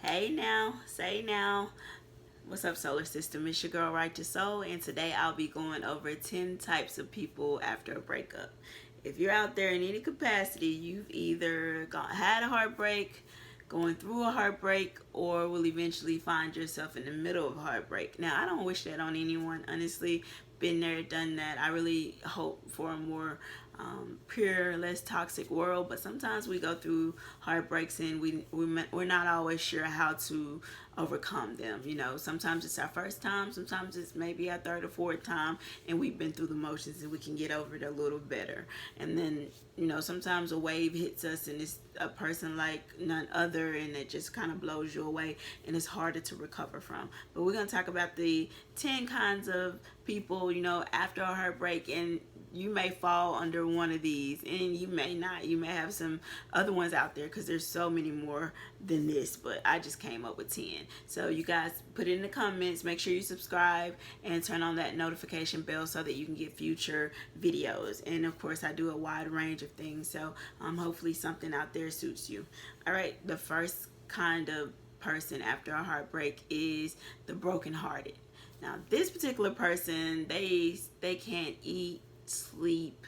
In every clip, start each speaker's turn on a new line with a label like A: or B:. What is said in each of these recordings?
A: Hey now, say now. What's up, solar system? It's your girl, Writeous, and today I'll be going over 10 types of people after a breakup. If you're out there in any capacity, you've either had a heartbreak, going through a heartbreak, or will eventually find yourself in the middle of a heartbreak. Now, I don't wish that on anyone, honestly. Been there, done that. I really hope for a more pure, less toxic world, but sometimes we go through heartbreaks and we're not always sure how to overcome them. Sometimes it's our first time, sometimes it's maybe our third or fourth time, and we've been through the motions and we can get over it a little better. And then, sometimes a wave hits us and it's a person like none other, and it just kind of blows you away and it's harder to recover from. But we're going to talk about the 10 kinds of people, after a heartbreak, and you may fall under one of these and you may not. You may have some other ones out there because there's so many more than this, but I just came up with 10. So you guys put it in the comments, make sure you subscribe and turn on that notification bell so that you can get future videos. And of course I do a wide range of things, so hopefully something out there suits you. All right, the first kind of person after a heartbreak is the brokenhearted. Now this particular person, they can't eat, sleep,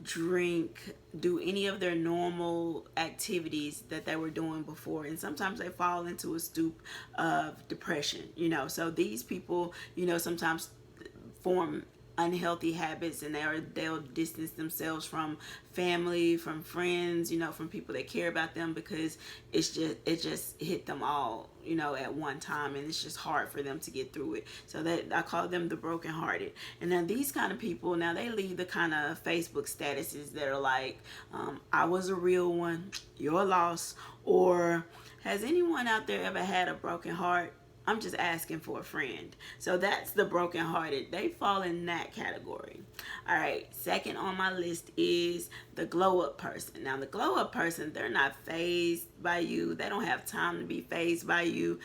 A: drink, do any of their normal activities that they were doing before, and sometimes they fall into a stoop of depression. So these people, sometimes form unhealthy habits, and they'll distance themselves from family, from friends, from people that care about them, because it just hit them all, at one time, and it's just hard for them to get through it. So that I call them the brokenhearted. And then these kind of people, now they leave the kind of Facebook statuses that are like, I was a real one, you're lost, or has anyone out there ever had a broken heart? I'm just asking for a friend. So that's the brokenhearted. They fall in that category. All right, second on my list is the glow up person. Now the glow up person, they're not phased by you. They don't have time to be phased by you.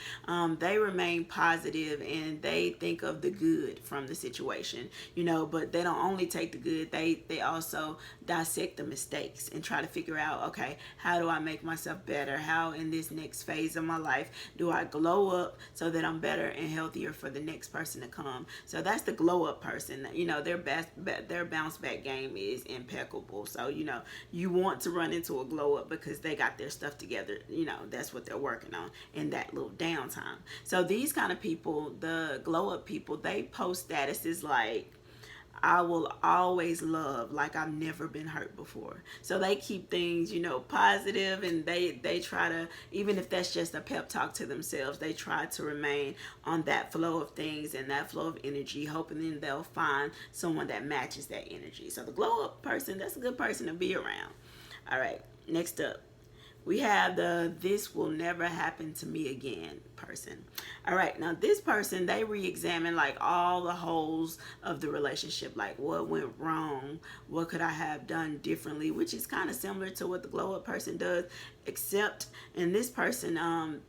A: They remain positive and they think of the good from the situation, but they don't only take the good, they also dissect the mistakes and try to figure out, okay, how do I make myself better? How in this next phase of my life do I glow up so that I'm better and healthier for the next person to come? So that's the glow up person. Their bounce back game is impeccable. So you want to run into a glow up because they got their stuff together. That's what they're working on in that little downtime. So these kind of people, the glow up people, they post statuses like, I will always love like I've never been hurt before. So they keep things, positive, and they try to, even if that's just a pep talk to themselves, they try to remain on that flow of things and that flow of energy, hoping then they'll find someone that matches that energy. So the glow up person, that's a good person to be around. All right, next up, we have the this will never happen to me again person. All right, now this person, they re-examine like all the holes of the relationship, like what went wrong, what could I have done differently, which is kind of similar to what the glow up person does, except in this person,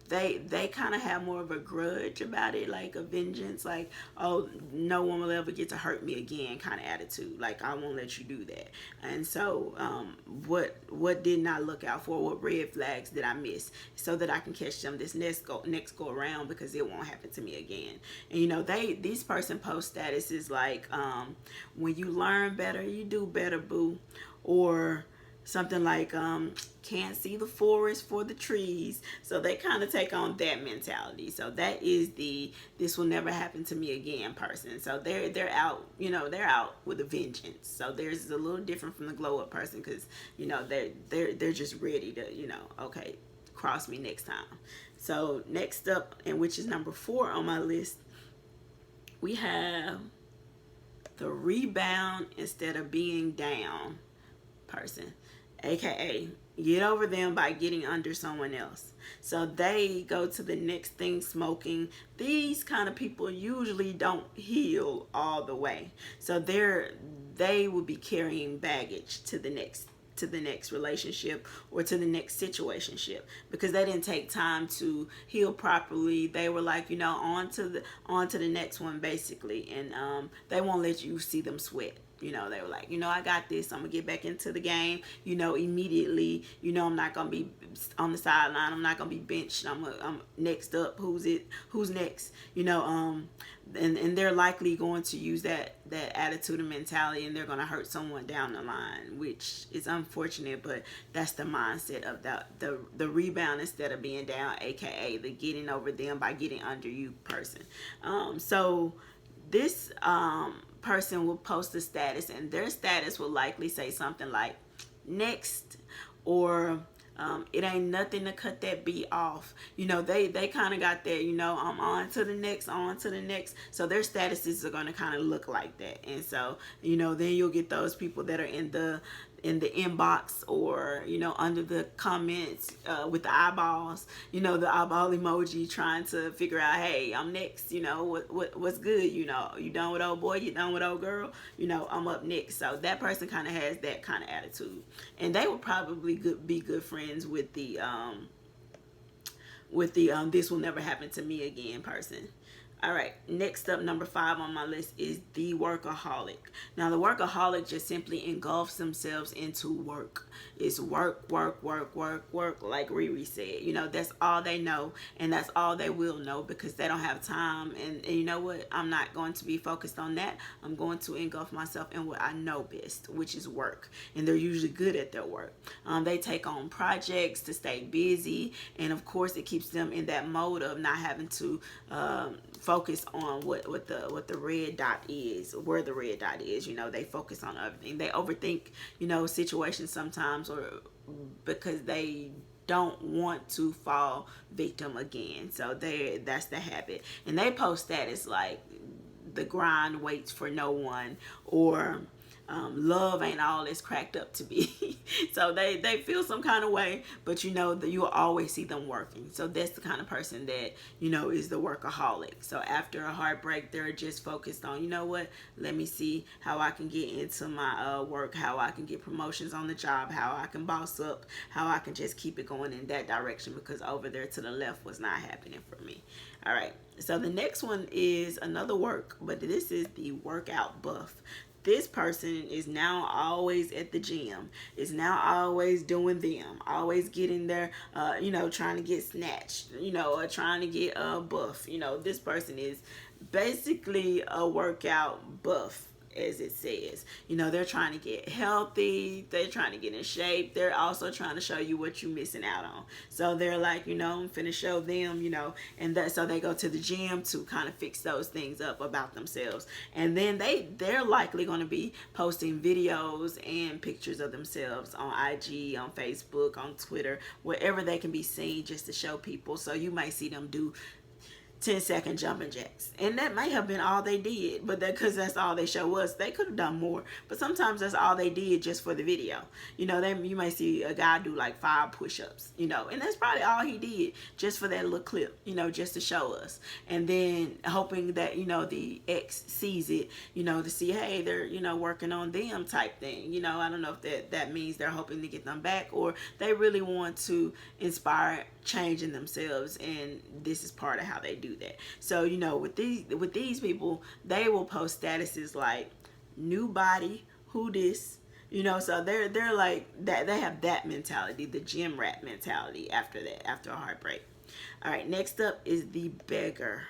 A: they kind of have more of a grudge about it, like a vengeance, like, oh, no one will ever get to hurt me again kind of attitude, like I won't let you do that. And so what didn't I look out for? What red flags did I miss so that I can catch them this next go around, because it won't happen to me again? And these person post statuses like, when you learn better you do better, boo, or something like, can't see the forest for the trees. So they kind of take on that mentality. So that is the this will never happen to me again person. So they're out, they're out with a vengeance. So theirs is a little different from the glow up person, because they're just ready to, okay, cross me next time. So next up, and which is number 4 on my list, we have the rebound instead of being down person, aka get over them by getting under someone else. So they go to the next thing smoking. These kind of people usually don't heal all the way, so they will be carrying baggage to the next relationship or to the next situationship, because they didn't take time to heal properly. They were like, on to the next one basically, and they won't let you see them sweat. You know, they were like, you know, I got this. I'm gonna get back into the game. You know, immediately. You know, I'm not gonna be on the sideline. I'm not gonna be benched. I'm next up. Who's next? You know, and they're likely going to use that attitude and mentality, and they're going to hurt someone down the line, which is unfortunate, but that's the mindset of the rebound instead of being down, aka the getting over them by getting under you person. So this person will post a status, and their status will likely say something like next, or it ain't nothing to cut that beat off. You know, they kind of got that, you know, I'm on to the next, on to the next. So their statuses are going to kind of look like that. And so, you know, then you'll get those people that are in the inbox, or you know, under the comments with the eyeballs, you know, the eyeball emoji, trying to figure out, hey, I'm next, you know, what's good, you know, you done with old boy, you done with old girl, you know, I'm up next. So that person kind of has that kind of attitude, and they will probably be good friends with the this will never happen to me again person. All right, next up, number 5 on my list is the workaholic. Now, the workaholic just simply engulfs themselves into work. It's work, work, work, work, work, like Riri said. You know, that's all they know, and that's all they will know, because they don't have time. And you know what? I'm not going to be focused on that. I'm going to engulf myself in what I know best, which is work. And they're usually good at their work. They take on projects to stay busy, and of course, it keeps them in that mode of not having to focus on what the red dot is, where the red dot is. You know, they focus on everything. They overthink, you know, situations sometimes, or because they don't want to fall victim again. So that's the habit. And they post status like the grind waits for no one, or love ain't all it's cracked up to be. So they feel some kind of way, but you know that you'll always see them working. So that's the kind of person that, you know, is the workaholic. So after a heartbreak, they're just focused on, you know what, let me see how I can get into my work, how I can get promotions on the job, how I can boss up, how I can just keep it going in that direction, because over there to the left was not happening for me. All right, so the next one is another work, but this is the workout buff. This person is now always at the gym, is now always doing them, always getting there, you know, trying to get snatched, you know, or trying to get buff. You know, this person is basically a workout buff, as it says. You know, they're trying to get healthy, they're trying to get in shape, they're also trying to show you what you're missing out on. So they're like, you know, I'm finna show them, you know, and that, so they go to the gym to kind of fix those things up about themselves. And then they're likely going to be posting videos and pictures of themselves on IG, on Facebook, on Twitter, wherever they can be seen, just to show people. So you might see them do 10-second jumping jacks, and that may have been all they did, but because that's all they show us, they could have done more. But sometimes that's all they did just for the video. You know, you may see a guy do like 5 push-ups, you know, and that's probably all he did just for that little clip, you know, just to show us. And then hoping that, you know, the ex sees it, you know, to see, hey, they're, you know, working on them type thing. You know, I don't know if that means they're hoping to get them back, or they really want to inspire change in themselves, and this is part of how they do that. So, you know, with these people, they will post statuses like new body, who this, you know. So they're like that, they have that mentality, the gym rat mentality after that, after a heartbreak. All right, next up is the beggar.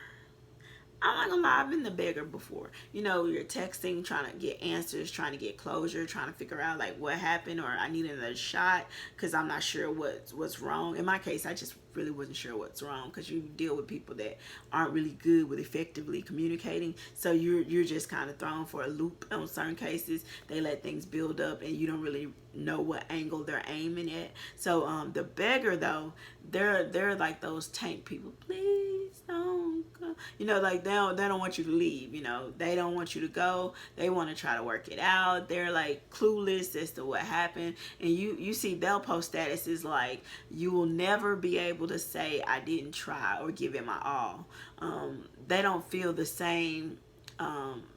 A: I'm not gonna lie, I've been the beggar before. You know, you're texting, trying to get answers, trying to get closure, trying to figure out like what happened, or I need another shot because I'm not sure what's wrong. In my case, I just really wasn't sure what's wrong, because you deal with people that aren't really good with effectively communicating. So you're just kind of thrown for a loop on certain cases. They let things build up, and you don't really know what angle they're aiming at. So the beggar though, they're like those tank people. Please don't go. You know, like they don't want you to leave. You know, they don't want you to go. They want to try to work it out. They're like clueless as to what happened. And you see they'll post statuses like, you will never be able to say I didn't try or give it my all. They don't feel the same,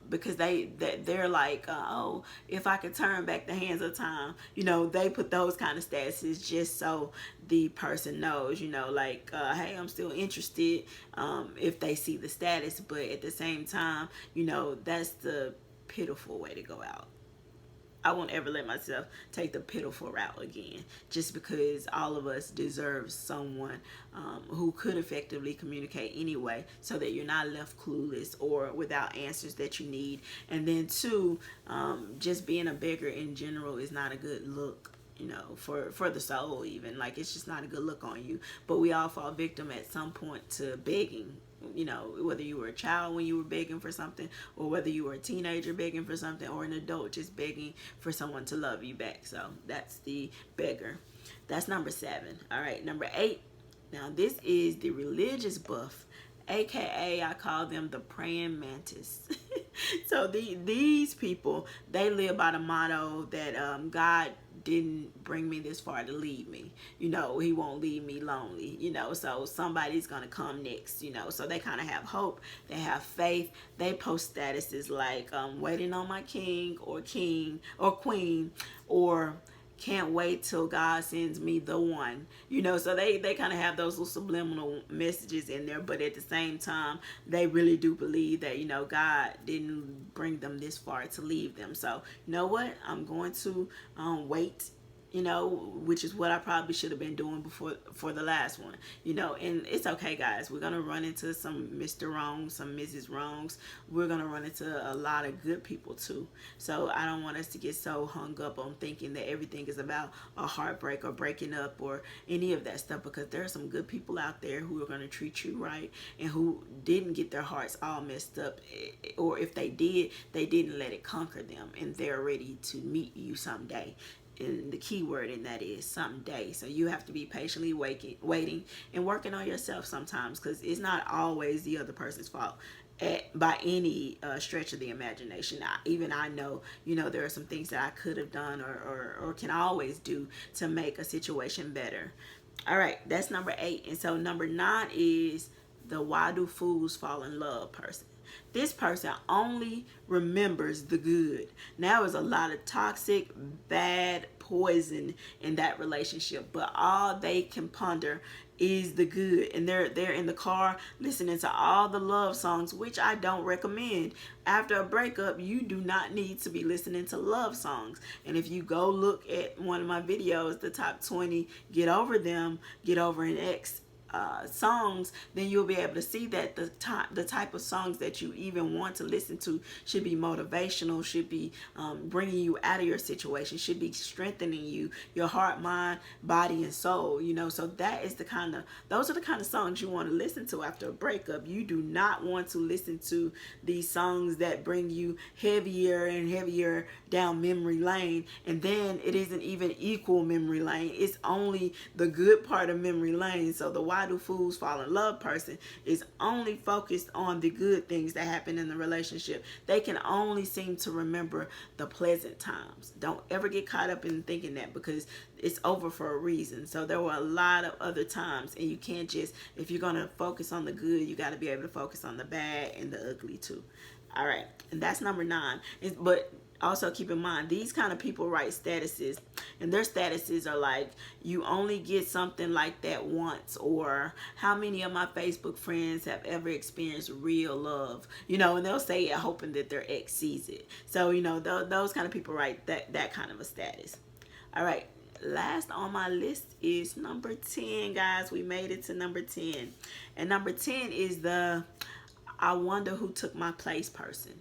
A: because they're like, oh, if I could turn back the hands of time. You know, they put those kind of statuses just so the person knows, you know, like, hey, I'm still interested, if they see the status. But at the same time, you know, that's the pitiful way to go out. I won't ever let myself take the pitiful route again, just because all of us deserve someone who could effectively communicate anyway, so that you're not left clueless or without answers that you need. And then two, just being a beggar in general is not a good look, you know, for the soul. Even like, it's just not a good look on you. But we all fall victim at some point to begging, you know, whether you were a child when you were begging for something, or whether you were a teenager begging for something, or an adult just begging for someone to love you back. So that's the beggar. That's number 7. All right, number 8. Now this is the religious buff, aka I call them the Praying Mantis. So these people, they live by the motto that God didn't bring me this far to leave me. You know, he won't leave me lonely, you know, so somebody's gonna come next, you know. So they kind of have hope, they have faith. They post statuses like waiting on my king or queen, or can't wait till God sends me the one, you know. So they kind of have those little subliminal messages in there, but at the same time, they really do believe that, you know, God didn't bring them this far to leave them. So you know what, I'm going to wait, you know, which is what I probably should have been doing before for the last one, you know. And it's okay, guys, we're gonna run into some Mr. Wrongs, some Mrs. Wrongs. We're gonna run into a lot of good people too. So I don't want us to get so hung up on thinking that everything is about a heartbreak or breaking up or any of that stuff, because there are some good people out there who are gonna treat you right, and who didn't get their hearts all messed up, or if they did, they didn't let it conquer them, and they're ready to meet you someday. And the key word in that is someday. So you have to be patiently waiting and working on yourself sometimes, because it's not always the other person's fault by any stretch of the imagination. Even I know, you know, there are some things that I could have done or can always do to make a situation better. All right, that's number 8. And so number 9 is the why do fools fall in love person. This person only remembers the good. Now there's a lot of toxic, bad poison in that relationship, but all they can ponder is the good. And they're in the car listening to all the love songs, which I don't recommend. After a breakup, you do not need to be listening to love songs. And if you go look at one of my videos, the top 20 get over an ex songs, then you'll be able to see that the type of songs that you even want to listen to should be motivational, should be bringing you out of your situation, should be strengthening you, your heart, mind, body, and soul, you know. So those are the kind of songs you want to listen to after a breakup. You do not want to listen to these songs that bring you heavier and heavier down memory lane, and then it isn't even equal memory lane. It's only the good part of memory lane. So the why do fools fall in love person is only focused on the good things that happen in the relationship. They can only seem to remember the pleasant times. Don't ever get caught up in thinking that, because it's over for a reason. So there were a lot of other times, and you can't just, if you're going to focus on the good, you got to be able to focus on the bad and the ugly too. All right, and that's number 9. But also keep in mind, these kind of people write statuses, and their statuses are like, you only get something like that once, or how many of my Facebook friends have ever experienced real love, you know. And they'll say it hoping that their ex sees it. So, you know, those kind of people write that kind of a status. All right, last on my list is number 10, guys. We made it to number 10, and number 10 is the I wonder who took my place person.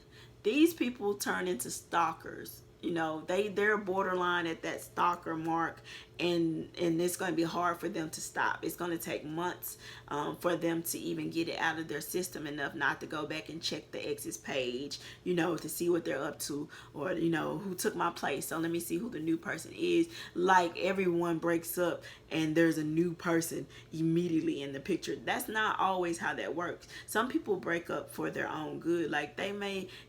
A: These people turn into stalkers. You know, they're borderline at that stalker mark, and it's going to be hard for them to stop. It's going to take months for them to even get it out of their system enough not to go back and check the ex's page, you know, to see what they're up to, or, you know, who took my place, so let me see who the new person is. Like, everyone breaks up and there's a new person immediately in the picture. That's not always how that works. Some people break up for their own good. Like,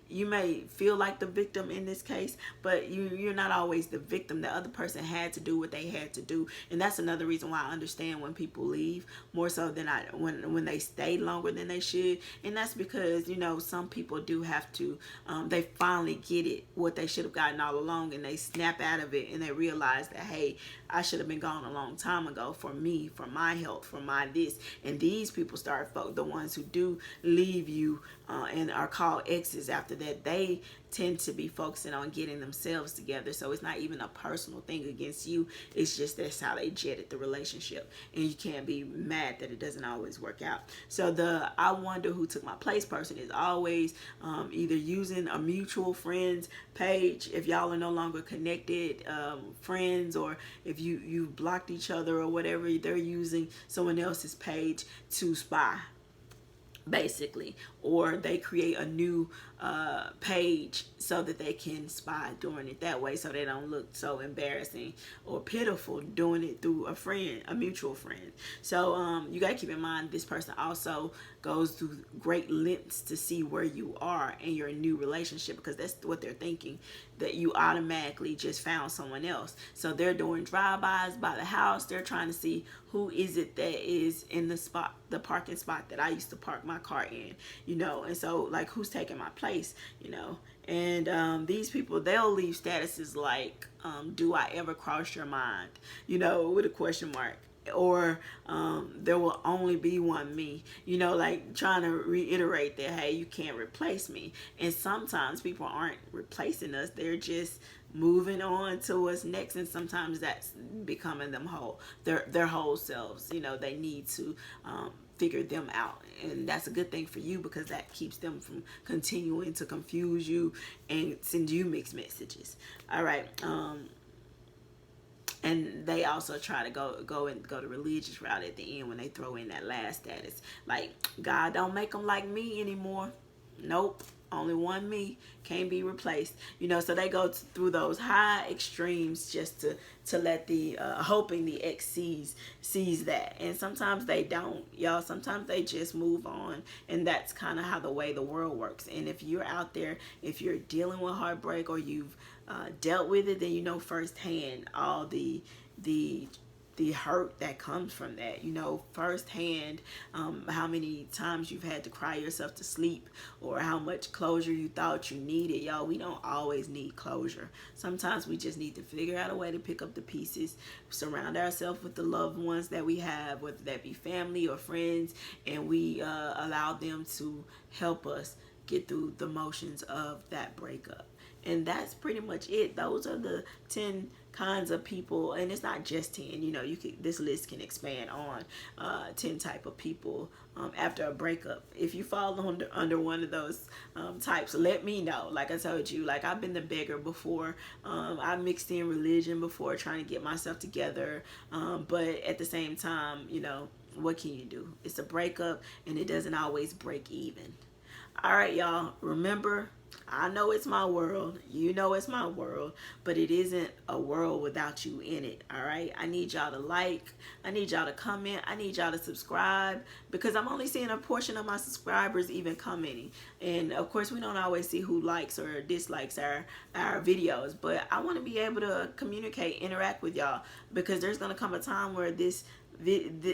A: you may feel like the victim in this case, but you're not always the victim. The other person had to do what they had to do. And that's another reason why I understand when people leave more so than when they stay longer than they should. And that's because, you know, some people do have to, they finally get it, what they should have gotten all along, and they snap out of it and they realize that, hey, I should have been gone a long time ago for me, for my health, for my this. And these people start, the ones who do leave you and are called exes after that, they tend to be focusing on getting themselves together. So it's not even a personal thing against you. It's just that's how they jetted the relationship. And you can't be mad that it doesn't always work out. So the I wonder who took my place person is always either using a mutual friends page if y'all are no longer connected, friends, or if you blocked each other or whatever, they're using someone else's page to spy, basically, or they create a new page so that they can spy doing it that way, so they don't look so embarrassing or pitiful doing it through a friend, a mutual friend. So you got to keep in mind this person also goes through great lengths to see where you are in your new relationship, because that's what they're thinking, that you automatically just found someone else. So they're doing drive-bys by the house. They're trying to see who is it that is in the parking spot that I used to park my car in, you know. And so, like, who's taking my place, you know. And these people, they'll leave statuses like, do I ever cross your mind, you know, with a question mark, or there will only be one me, you know, like trying to reiterate that, hey, you can't replace me. And sometimes people aren't replacing us, they're just moving on to what's next. And sometimes that's becoming them whole, their whole selves, you know. They need to figure them out, and that's a good thing for you, because that keeps them from continuing to confuse you and send you mixed messages. All right. And they also try to go the religious route at the end when they throw in that last status, like, God don't make them like me anymore. Nope, only one me, can't be replaced, you know. So they go through those high extremes just to let the hoping the ex sees that. And sometimes they don't, y'all. Sometimes they just move on, and that's kind of how the way the world works. And if you're out there, if you're dealing with heartbreak, or you've dealt with it, then you know firsthand all the hurt that comes from that, you know, firsthand, how many times you've had to cry yourself to sleep, or how much closure you thought you needed. Y'all, we don't always need closure. Sometimes we just need to figure out a way to pick up the pieces, surround ourselves with the loved ones that we have, whether that be family or friends, and we allow them to help us get through the motions of that breakup. And that's pretty much it. Those are the 10 kinds of people, and it's not just 10, you know. This list can expand on 10 type of people after a breakup. If you fall under one of those types, let me know. Like I told you, like, I've been the beggar before. I mixed in religion before, trying to get myself together, but at the same time, you know, what can you do? It's a breakup, and it doesn't always break even. All right, y'all, remember, I know it's my world, you know it's my world, but it isn't a world without you in it. All right, I need y'all to like, I need y'all to comment, I need y'all to subscribe, because I'm only seeing a portion of my subscribers even commenting. And of course, we don't always see who likes or dislikes our videos, but I want to be able to communicate, interact with y'all, because there's going to come a time where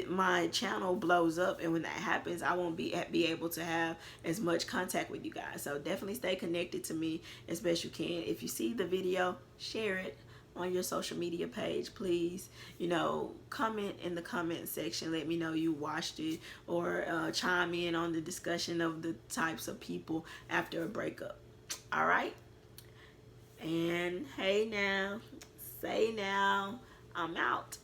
A: my channel blows up, and when that happens, I won't be able to have as much contact with you guys. So definitely stay connected to me as best you can. If you see the video, share it on your social media page, please. You know, comment in the comment section, let me know you watched it, or chime in on the discussion of the types of people after a breakup. All right, and hey now, say now, I'm out.